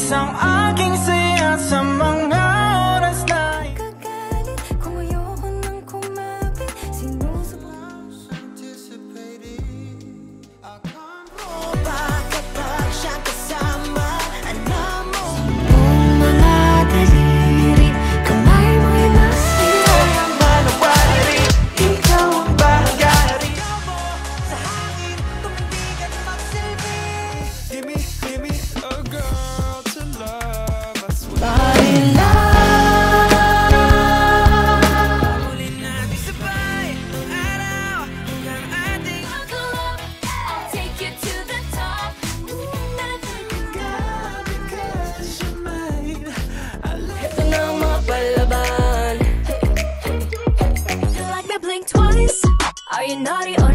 Imbis ang aking saya sa mga oras na Kagalit kung ayoko nang kumapit. Sinusubukan kapag siya kasama, alam mo mong mga daliri. Kamay mo'y mas manawari. Ikaw ang bahagari. sa hangin, tumindig at magsilbi. Give me a girl to love. I swear. Huli natin sabay, araw hanggang ating Buckle up, I'll take you to the top. Because you're mine. I love ito na ang mga palaban. You like me blink twice? Are you naughty or